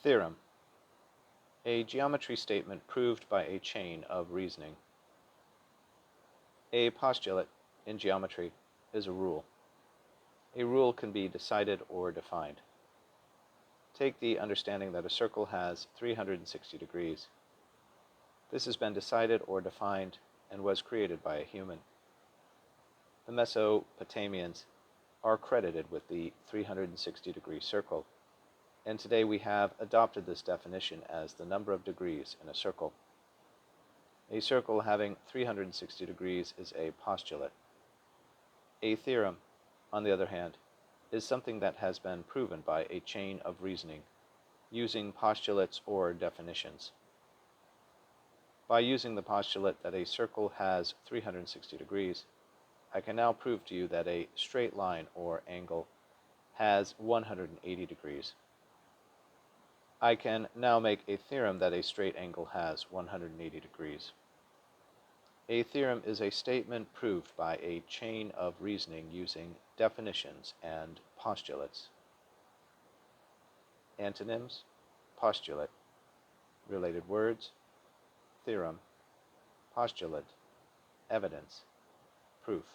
Theorem. A geometry statement proved by a chain of reasoning. A postulate in geometry is a rule. A rule can be decided or defined. Take the understanding that a circle has 360 degrees. This has been decided or defined and was created by a human. The Mesopotamians are credited with the 360-degree circle, and today we have adopted this definition as the number of degrees in a circle. A circle having 360 degrees is a postulate. A theorem, on the other hand, is something that has been proven by a chain of reasoning, using postulates or definitions. By using the postulate that a circle has 360 degrees, I can now prove to you that a straight line or angle has 180 degrees. I can now make a theorem that a straight angle has 180 degrees. A theorem is a statement proved by a chain of reasoning using definitions and postulates. Antonyms: postulate. Related words: theorem, postulate, evidence, proof.